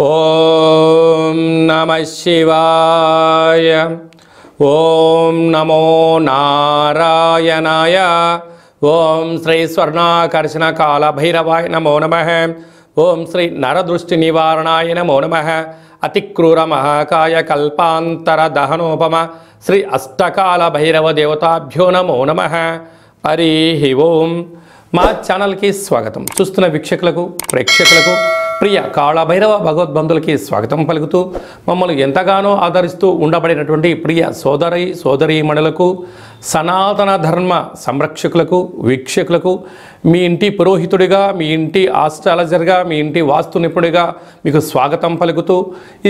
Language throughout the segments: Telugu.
ఓం నమః శివాయ. ఓం నమో నారాయణాయ. ఓం శ్రీ స్వర్ణాకర్షణ కాల భైరవాయ నమో నమః. ఓం శ్రీ నరదృష్టి నివారణాయ నమో నమః. అతిక్రూర మహాకాయ కల్పాంతర దహనోపమ శ్రీ అష్టకాల భైరవ దేవతాభ్యో నమో నమః. హరి ఓం. మా ఛానల్కి స్వాగతం. చూస్తున్న వీక్షకులకు ప్రేక్షకులకు ప్రియ కాళభైరవ భగవద్బంధులకి స్వాగతం పలుకుతూ మమ్మల్ని ఎంతగానో ఆదరిస్తూ ఉండబడినటువంటి ప్రియ సోదరీమణులకు సనాతన ధర్మ సంరక్షకులకు వీక్షకులకు మీ ఇంటి పురోహితుడిగా, మీ ఇంటి ఆస్ట్రాలజర్గా, మీ ఇంటి వాస్తు నిపుణుడిగా మీకు స్వాగతం పలుకుతూ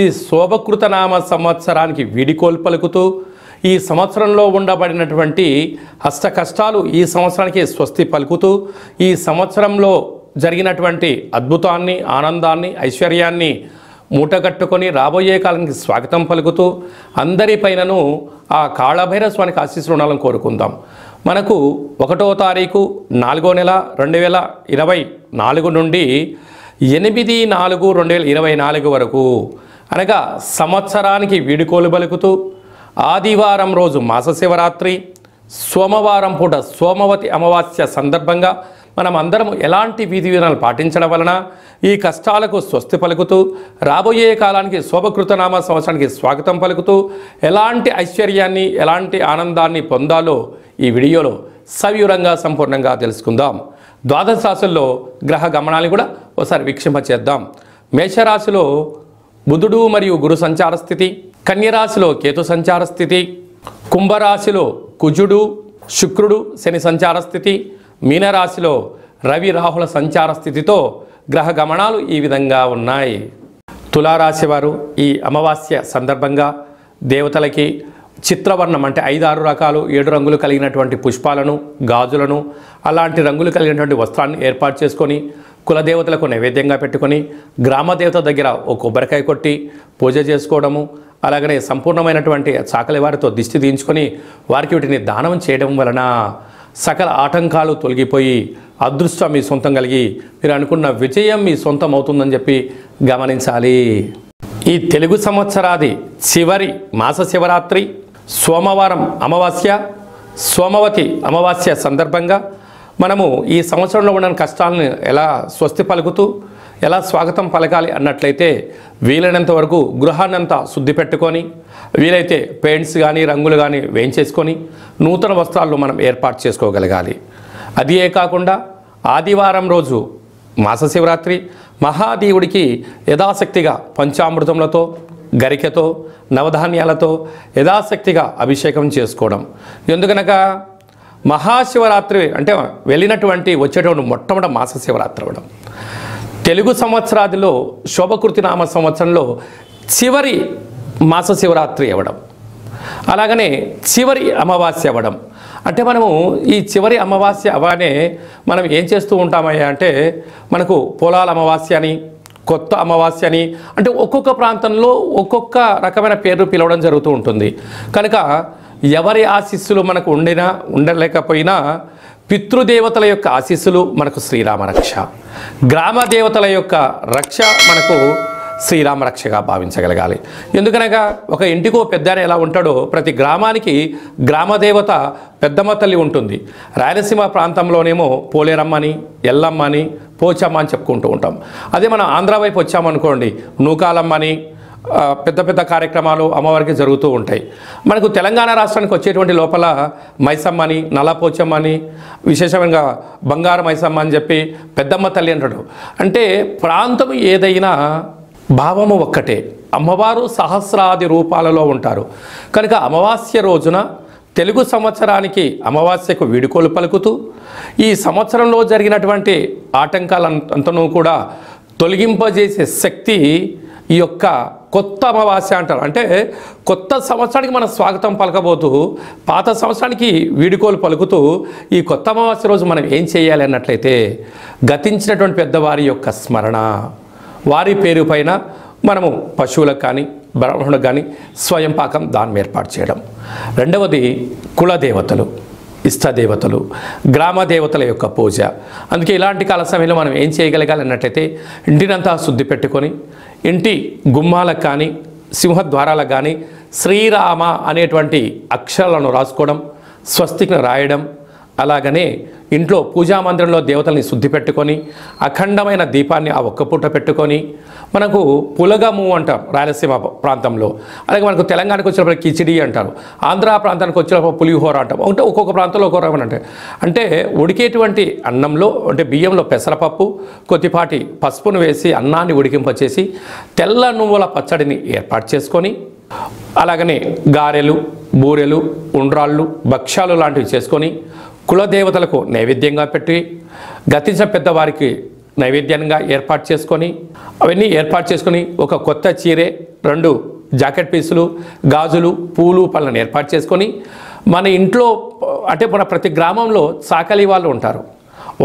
ఈ శోభకృత నామ సంవత్సరానికి వీడికోలు పలుకుతూ ఈ సంవత్సరంలో ఉండబడినటువంటి అష్ట కష్టాలు ఈ సంవత్సరానికి స్వస్తి పలుకుతూ ఈ సంవత్సరంలో జరిగినటువంటి అద్భుతాన్ని, ఆనందాన్ని, ఐశ్వర్యాన్ని మూటగట్టుకొని రాబోయే కాలానికి స్వాగతం పలుకుతూ అందరిపైనను ఆ కాళభైరవ స్వామికి ఆశీస్సులు ఉండాలని కోరుకుందాం. మనకు 1వ తారీఖు 4వ నెల 2024 నుండి 8/4/2024 వరకు అనగా సంవత్సరానికి వీడుకోలు పలుకుతూ ఆదివారం రోజు మాస శివరాత్రి, సోమవారం పూట సోమవతి అమావాస్య సందర్భంగా మనం అందరం ఎలాంటి విధి విధానాలు పాటించడం వలన ఈ కష్టాలకు స్వస్తి పలుకుతూ రాబోయే కాలానికి శోభకృతనామ సంవత్సరానికి స్వాగతం పలుకుతూ ఎలాంటి ఐశ్వర్యాన్ని, ఎలాంటి ఆనందాన్ని పొందాలో ఈ వీడియోలో సవివరంగా సంపూర్ణంగా తెలుసుకుందాం. ద్వాదశ రాశుల్లో గ్రహ గమనాన్ని కూడా ఒకసారి వీక్షింపచేద్దాం. మేషరాశిలో బుధుడు మరియు గురు సంచార స్థితి, కన్యరాశిలో కేతు సంచార స్థితి, కుంభరాశిలో కుజుడు శుక్రుడు శని సంచార స్థితి, మీనరాశిలో రవి రాహుల సంచార స్థితితో గ్రహ గమనాలు ఈ విధంగా ఉన్నాయి. తులారాశి వారు ఈ అమావాస్య సందర్భంగా దేవతలకి చిత్రవర్ణం అంటే 5-6 రకాలు 7 రంగులు కలిగినటువంటి పుష్పాలను, గాజులను, అలాంటి రంగులు కలిగినటువంటి వస్త్రాన్ని ఏర్పాటు చేసుకొని కులదేవతలకు నైవేద్యంగా పెట్టుకొని గ్రామదేవత దగ్గర ఒక కొబ్బరికాయ కొట్టి పూజ చేసుకోవడము, అలాగనే సంపూర్ణమైనటువంటి చాకలి వారితో దిష్టి తీయించుకొని వారికి వీటిని దానం చేయడం వలన సకల ఆటంకాలు తొలగిపోయి అదృష్టం మీ సొంతం కలిగి మీరు అనుకున్న విజయం మీ సొంతం అవుతుందని చెప్పి గమనించాలి. ఈ తెలుగు సంవత్సరాది చివరి మాస శివరాత్రి, సోమవారం అమావాస్య, సోమవతి అమావాస్య సందర్భంగా మనము ఈ సంవత్సరంలో ఉన్న కష్టాలను ఎలా స్వస్తి పలుకుతూ ఎలా స్వాగతం పలకాలి అన్నట్లయితే వీలైనంత వరకు గృహాన్నంతా శుద్ధి పెట్టుకొని వీలైతే పెయింట్స్ కానీ రంగులు కానీ వేయించేసుకొని నూతన వస్త్రాలు మనం ఏర్పాటు చేసుకోగలగాలి. అదే కాకుండా ఆదివారం రోజు మాస శివరాత్రి మహాదేవుడికి యథాశక్తిగా పంచామృతములతో, గరికెతో, నవధాన్యాలతో యథాశక్తిగా అభిషేకం చేసుకోవడం. ఎందుకనగా మహాశివరాత్రి అంటే వెళ్ళినటువంటి వచ్చేటువంటి మొట్టమొదటి మాస శివరాత్రి అవ్వడం, తెలుగు సంవత్సరాదిలో శోభకృతి నామ సంవత్సరంలో చివరి మాస శివరాత్రి అవ్వడం, అలాగనే చివరి అమావాస్య అవ్వడం. అంటే మనము ఈ చివరి అమావాస్య అవగానే మనం ఏం చేస్తూ ఉంటామయ్యా అంటే మనకు పొలాల అమావాస్య అని, కొత్త అమావాస్య అని, అంటే ఒక్కొక్క ప్రాంతంలో ఒక్కొక్క రకమైన పేర్లు పిలవడం జరుగుతూ ఉంటుంది. కనుక ఎవరి ఆశీస్సులు మనకు ఉండలేకపోయినా పితృదేవతల యొక్క ఆశీస్సులు మనకు శ్రీరామ రక్ష, గ్రామ దేవతల యొక్క రక్ష మనకు శ్రీరామ రక్షగా భావించగలగాలి. ఎందుకనగా ఒక ఇంటికో పెద్ద ఎలా ఉంటాడో ప్రతి గ్రామానికి గ్రామదేవత పెద్దమ్మ తల్లి ఉంటుంది. రాయలసీమ ప్రాంతంలోనేమో పోలేరమ్మని, ఎల్లమ్మని, పోచమ్మ అని చెప్పుకుంటూ ఉంటాం. అదే మనం ఆంధ్ర వైపు వచ్చామనుకోండి నూకాలమ్మని, పెద్ద పెద్ద కార్యక్రమాలు అమ్మవారికి జరుగుతూ ఉంటాయి. మనకు తెలంగాణ రాష్ట్రానికి వచ్చేటువంటి లోపల మైసమ్మని, నల్లపోచమ్మని, విశేషంగా బంగారు మైసమ్మ అని చెప్పి పెద్దమ్మ తల్లి అంటాడు. అంటే ప్రాంతం ఏదైనా భావము ఒక్కటే, అమ్మవారు సహస్రాది రూపాలలో ఉంటారు. కనుక అమావాస్య రోజున తెలుగు సంవత్సరానికి అమావాస్యకు వీడుకోలు పలుకుతూ ఈ సంవత్సరంలో జరిగినటువంటి ఆటంకాలంతనూ కూడా తొలగింపజేసే శక్తి ఈ యొక్క కొత్త అమావాస్య అంటారు. అంటే కొత్త సంవత్సరానికి మనం స్వాగతం పలకబోతూ పాత సంవత్సరానికి వీడుకోలు పలుకుతూ ఈ కొత్త అమావాస్య రోజు మనం ఏం చేయాలి అన్నట్లయితే గతించినటువంటి పెద్దవారి యొక్క స్మరణ, వారి పేరు పైన మనము పశువులకు కానీ బ్రాహ్మణులకు కానీ స్వయం పాకం దానం ఏర్పాటు చేయడం. రెండవది కులదేవతలు. ఇష్టదేవతలు, గ్రామ దేవతల యొక్క పూజ. అందుకే ఇలాంటి కాల సమయంలో మనం ఏం చేయగలగాలి అన్నట్లయితే ఇంటినంతా శుద్ధి పెట్టుకొని ఇంటి గుమ్మాలకు కానీ సింహద్వారాలకు కానీ శ్రీరామ అనేటువంటి అక్షరాలను రాసుకోవడం, స్వస్తికి రాయడం, అలాగనే ఇంట్లో పూజామందిరంలో దేవతల్ని శుద్ధి పెట్టుకొని అఖండమైన దీపాన్ని ఆ ఒక్క పూట పెట్టుకొని, మనకు పులగము అంటాం రాయలసీమ ప్రాంతంలో, అలాగే మనకు తెలంగాణకు వచ్చినప్పుడు కిచిడి అంటారు, ఆంధ్ర ప్రాంతానికి వచ్చినప్పుడు పులిహోర అంటాం. అంటే ఒక్కొక్క ప్రాంతంలో ఒక్కొక్క రకం అంటే ఉడికేటువంటి అన్నంలో అంటే బియ్యంలో పెసరపప్పు కొద్దిపాటి పసుపును వేసి అన్నాన్ని ఉడికింపచేసి తెల్ల నువ్వుల పచ్చడిని ఏర్పాటు చేసుకొని, అలాగనే గారెలు, బూరెలు, ఉండ్రాళ్ళు, భక్ష్యాలు లాంటివి చేసుకొని కులదేవతలకు నైవేద్యంగా పెట్టి గతించిన పెద్దవారికి నైవేద్యంగా ఏర్పాటు చేసుకొని, అవన్నీ ఏర్పాటు చేసుకొని ఒక కొత్త చీరే, 2 జాకెట్ పీసులు, గాజులు, పూలు, పళ్ళను ఏర్పాటు చేసుకొని మన ఇంట్లో అంటే మన ప్రతి గ్రామంలో చాకలి వాళ్ళు ఉంటారు,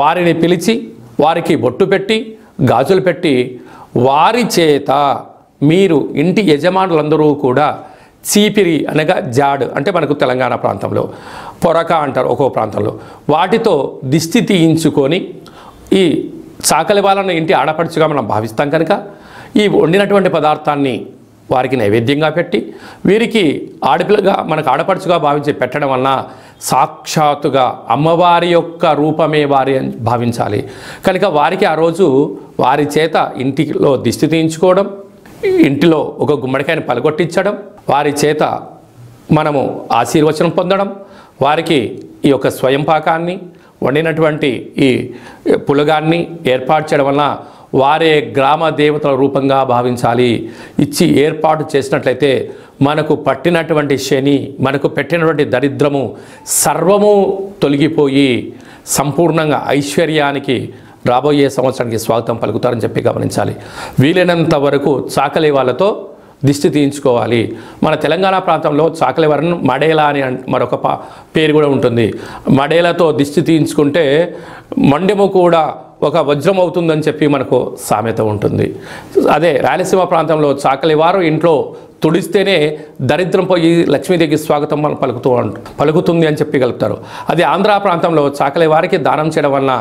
వారిని పిలిచి వారికి బొట్టు పెట్టి గాజులు పెట్టి వారి చేత మీరు ఇంటి యజమానులందరూ కూడా చీపిరి అనగా జాడు అంటే మనకు తెలంగాణ ప్రాంతంలో పొరక అంటారు ఒక్కో ప్రాంతంలో, వాటితో దిష్టి తీయించుకొని ఈ చాకలి వాళ్ళను ఇంటి ఆడపడుచుగా మనం భావిస్తాం కనుక ఈ వండినటువంటి పదార్థాన్ని వారికి నైవేద్యంగా పెట్టి వీరికి ఆడపిల్లగా మనకు ఆడపడుచుగా భావించి పెట్టడం వలన సాక్షాత్తుగా అమ్మవారి యొక్క రూపమే వారి అని భావించాలి కనుక వారికి ఆ రోజు వారి చేత ఇంటిలో దిష్టి తీయించుకోవడం, ఇంటిలో ఒక గుమ్మడికాయని పలగొట్టించడం, వారి చేత మనము ఆశీర్వచనం పొందడం, వారికి ఈ యొక్క స్వయం పాకాన్ని వండినటువంటి ఈ పులగాన్ని ఏర్పాటు చేయడం వలన వారే గ్రామ దేవతల రూపంగా భావించాలి. ఇచ్చి ఏర్పాటు చేసినట్లయితే మనకు పట్టినటువంటి శని, మనకు పెట్టినటువంటి దరిద్రము సర్వము తొలగిపోయి సంపూర్ణంగా ఐశ్వర్యానికి రాబోయే సంవత్సరానికి స్వాగతం పలుకుతారని చెప్పి గమనించాలి. వీలైనంత వరకు చాకలి వాళ్ళతో దిష్టి తీయించుకోవాలి. మన తెలంగాణ ప్రాంతంలో చాకలి వారిని మడేలా అని మరొక పేరు కూడా ఉంటుంది. మడేలతో దిష్టి తీయించుకుంటే మండెము కూడా ఒక వజ్రం అవుతుందని చెప్పి మనకు సామెత ఉంటుంది. అదే రాయలసీమ ప్రాంతంలో చాకలి వారు ఇంట్లో తుడిస్తేనే దరిద్రం పోయి లక్ష్మీదేవికి స్వాగతం పలుకుతుంది అని చెప్పి కలుపుతారు. అది ఆంధ్ర ప్రాంతంలో చాకలి వారికి దానం చేయడం వలన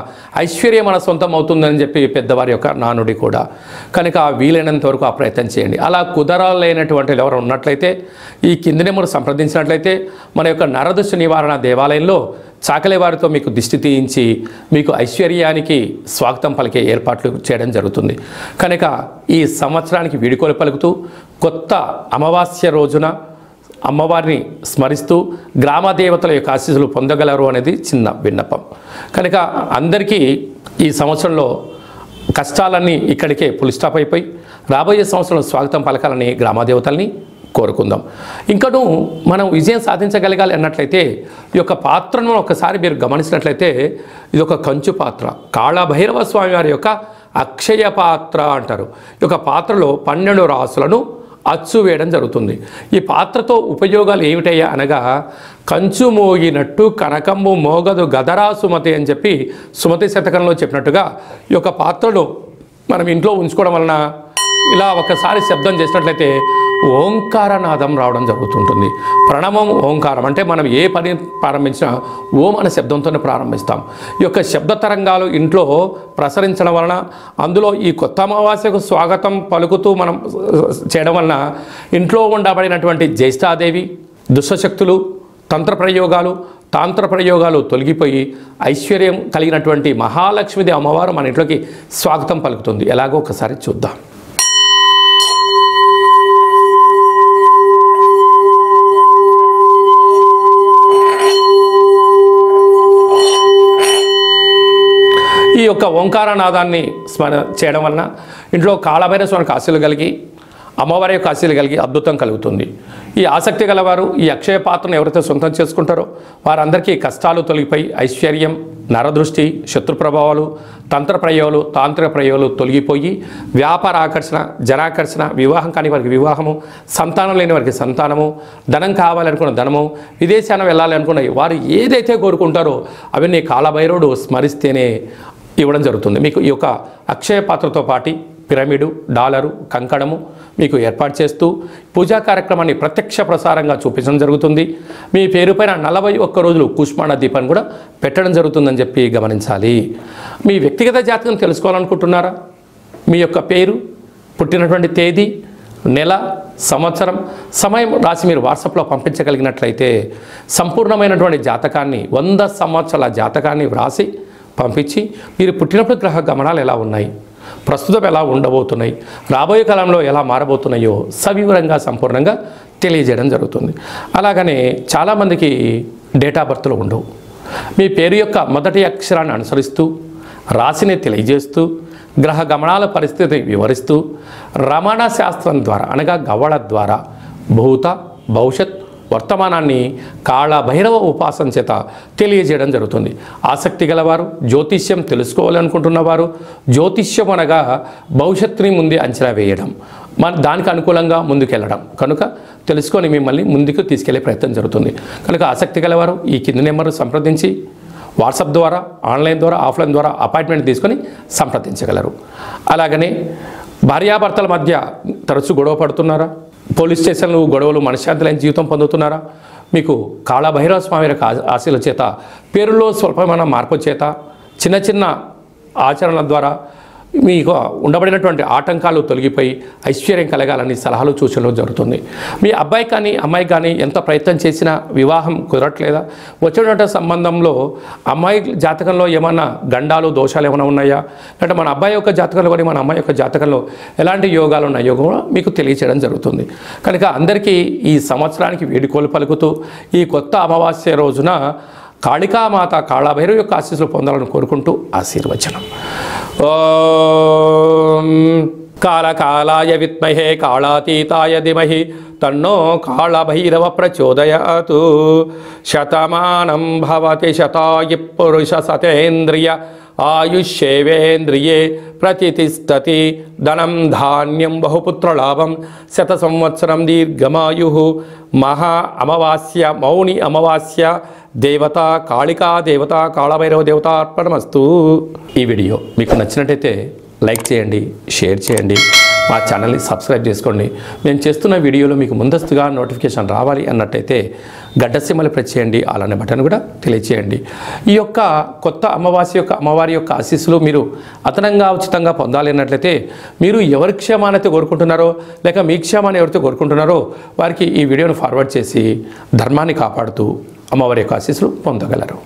ఐశ్వర్యం మన సొంతం అవుతుందని చెప్పి పెద్దవారి యొక్క నానుడి కూడా. కనుక వీలైనంత వరకు ఆ ప్రయత్నం చేయండి. అలా కుదరలేనటువంటి ఎవరు ఉన్నట్లయితే ఈ కింది నెంబర్ సంప్రదించినట్లయితే మన యొక్క నరదృష్టి నివారణ దేవాలయంలో చాకలి వారితో మీకు దిష్టి తీయించి మీకు ఐశ్వర్యానికి స్వాగతం పలికే ఏర్పాట్లు చేయడం జరుగుతుంది. కనుక ఈ సంవత్సరానికి వీడుకోలు పలుకుతూ కొత్త అమావాస్య రోజున అమ్మవారిని స్మరిస్తూ గ్రామ దేవతల యొక్క ఆశీస్సులు పొందగలరు అనేది చిన్న విన్నపం. కనుక అందరికీ ఈ సంవత్సరంలో కష్టాలన్నీ ఇక్కడికే ఫుల్ స్టాప్ అయిపోయి రాబోయే సంవత్సరంలో స్వాగతం పలకాలని గ్రామదేవతల్ని కోరుకుందాం. ఇంకను మనం విజయం సాధించగలగాలి అన్నట్లయితే ఈ యొక్క పాత్రను ఒకసారి మీరు గమనించినట్లయితే ఇది ఒక కంచు పాత్ర, కాళభైరవ స్వామి వారి యొక్క అక్షయ పాత్ర అంటారు. ఈ యొక్క పాత్రలో 12 రాసులను అచ్చు వేయడం జరుగుతుంది. ఈ పాత్రతో ఉపయోగాలు ఏమిటయ్యా అనగా కంచు మోగినట్టు కనకంబు మోగదు గదరా సుమతి అని చెప్పి సుమతి శతకంలో చెప్పినట్టుగా ఈ యొక్క పాత్రను మనం ఇంట్లో ఉంచుకోవడం వలన ఇలా ఒకసారి శబ్దం చేసినట్లయితే ఓంకారనాదం రావడం జరుగుతుంటుంది. ప్రణవం ఓంకారం అంటే మనం ఏ పని ప్రారంభించినా ఓం అనే శబ్దంతోనే ప్రారంభిస్తాం. ఈ యొక్క శబ్ద తరంగాలు ఇంట్లో ప్రసరించడం వలన అందులో ఈ కొత్త అమావాస్యకు స్వాగతం పలుకుతూ మనం చేయడం వలన ఇంట్లో ఉండబడినటువంటి జ్యేష్ఠాదేవి, దుష్టశక్తులు, తాంత్ర ప్రయోగాలు తొలగిపోయి ఐశ్వర్యం కలిగినటువంటి మహాలక్ష్మీదేవి అమ్మవారు మన ఇంట్లోకి స్వాగతం పలుకుతుంది. ఎలాగో ఒకసారి చూద్దాం. ఈ యొక్క ఓంకారనాదాన్ని స్మరణ చేయడం వలన ఇంట్లో కాళభైరవ స్వామికి ఆశీలు కలిగి అమ్మవారి యొక్క ఆశీలు కలిగి అద్భుతం కలుగుతుంది. ఈ ఆసక్తి గలవారు ఈ అక్షయ పాత్రను ఎవరైతే సొంతం చేసుకుంటారో వారందరికీ కష్టాలు తొలగిపోయి ఐశ్వర్యం, నరదృష్టి, శత్రు ప్రభావాలు, తాంత్రిక ప్రయోగాలు తొలగిపోయి వ్యాపార ఆకర్షణ, జనాకర్షణ, వివాహం కాని వారికి వివాహము, సంతానం లేని వారికి సంతానము, ధనం కావాలనుకున్న ధనము, విదేశాన వెళ్ళాలి అనుకున్న వారు ఏదైతే కోరుకుంటారో అవన్నీ కాళభైరవుడు స్మరిస్తేనే ఇవ్వడం జరుగుతుంది. మీకు ఈ యొక్క అక్షయ పాత్రతో పిరమిడు, డాలరు, కంకణము మీకు ఏర్పాటు చేస్తూ పూజా కార్యక్రమాన్ని ప్రత్యక్ష ప్రసారంగా చూపించడం జరుగుతుంది. మీ పేరుపైన 41 రోజులు కుష్మాండ దీపాన్ని కూడా పెట్టడం జరుగుతుందని చెప్పి గమనించాలి. మీ వ్యక్తిగత జాతకం తెలుసుకోవాలనుకుంటున్నారా? మీ యొక్క పేరు, పుట్టినటువంటి తేదీ, నెల, సంవత్సరం, సమయం రాసి మీరు వాట్సాప్లో పంపించగలిగినట్లయితే సంపూర్ణమైనటువంటి జాతకాన్ని 100 సంవత్సరాల జాతకాన్ని వ్రాసి పంపించి మీరు పుట్టినప్పుడు గ్రహ గమనాలు ఎలా ఉన్నాయి, ప్రస్తుతం ఎలా ఉండబోతున్నాయి, రాబోయే కాలంలో ఎలా మారబోతున్నాయో సవివరంగా సంపూర్ణంగా తెలియజేయడం జరుగుతుంది. అలాగనే చాలామందికి డేట్ ఆఫ్ బర్త్లు ఉండవు. మీ పేరు యొక్క మొదటి అక్షరాన్ని అనుసరిస్తూ రాశిని తెలియజేస్తూ గ్రహ గమనాల పరిస్థితి వివరిస్తూ రమణ శాస్త్రం ద్వారా అనగా గవ్వళ ద్వారా భూత, భవిష్యత్, వర్తమానాన్ని కాళభైరవ ఉపాసన చేత తెలియజేయడం జరుగుతుంది. ఆసక్తి గలవారు, జ్యోతిష్యం తెలుసుకోవాలనుకుంటున్నవారు, జ్యోతిష్యం అనగా భవిష్యత్తుని ముందే అంచనా వేయడం, దానికి అనుకూలంగా ముందుకెళ్ళడం కనుక తెలుసుకొని మిమ్మల్ని ముందుకు తీసుకెళ్లే ప్రయత్నం జరుగుతుంది. కనుక ఆసక్తి గలవారు ఈ కింది నెంబర్ సంప్రదించి వాట్సాప్ ద్వారా, ఆన్లైన్ ద్వారా, ఆఫ్లైన్ ద్వారా అపాయింట్మెంట్ తీసుకొని సంప్రదించగలరు. అలాగనే భార్యాభర్తల మధ్య తరచూ గొడవ పడుతున్నారా? పోలీస్ స్టేషన్లు గొడవలు మనశ్శాంతి లేని జీవితం పొందుతున్నారా? మీకు కాళభైరవ స్వామి యొక్క ఆశీల చేత పేరులో స్వల్పమైన మార్పు చేత చిన్న చిన్న ఆచరణల ద్వారా మీకు ఉండబడినటువంటి ఆటంకాలు తొలగిపోయి ఐశ్వర్యం కలగాలని సలహాలు సూచనలు జరుగుతుంది. మీ అబ్బాయి కానీ అమ్మాయి కానీ ఎంత ప్రయత్నం చేసినా వివాహం కుదరట్లేదా? వచ్చినటువంటి సంబంధంలో అమ్మాయి జాతకంలో ఏమన్నా గండాలు, దోషాలు ఏమైనా ఉన్నాయా? అంటే మన అబ్బాయి యొక్క జాతకంలో కానీ మన అమ్మాయి యొక్క జాతకంలో ఎలాంటి యోగాలు ఉన్నాయో కూడా మీకు తెలియచేయడం జరుగుతుంది. కనుక అందరికీ ఈ సంవత్సరానికి వేడుకోలు పలుకుతూ ఈ కొత్త అమావాస్య రోజున కాళికామాత కాళభైరవ యొక్క ఆశీస్సులు పొందాలని కోరుకుంటూ ఆశీర్వచనం. ఓం కాళకాలాయ విద్మహే కాళాతీతాయ ధీమహి తన్నో కాళభైరవ ప్రచోదయాతు. శతమానం భవతి శతాయు పురుష సతేంద్రియ ఆయుష్యేవేంద్రియే ప్రతిష్టతి. ధనం ధాన్యం బహుపుత్రలాభం శత సంవత్సరం దీర్ఘమాయు. మహా అమావాస్య, మౌని అమావాస్య, దేవత కాళికా దేవత, కాళభైరవ దేవత అర్పణమస్తు. ఈ వీడియో మీకు నచ్చినట్టయితే లైక్ చేయండి, షేర్ చేయండి, మా ఛానల్ని సబ్స్క్రైబ్ చేసుకోండి. మేము చేస్తున్న వీడియోలో మీకు ముందస్తుగా నోటిఫికేషన్ రావాలి అన్నట్టయితే గడ్డ సింబల్ ప్రెస్ చేయండి, అలానే బటన్ కూడా తెలియచేయండి. ఈ యొక్క కొత్త అమావాస్య యొక్క అమ్మవారి యొక్క ఆశీస్సులు మీరు అదనంగా ఉచితంగా పొందాలి అన్నట్లయితే మీరు ఎవరి క్షేమానైతే కోరుకుంటున్నారో లేక మీ క్షేమాన్ని ఎవరితో కోరుకుంటున్నారో వారికి ఈ వీడియోను ఫార్వర్డ్ చేసి ధర్మాన్ని కాపాడుతూ అమ్మవారి యొక్క ఆశీస్సులు పొందగలరు.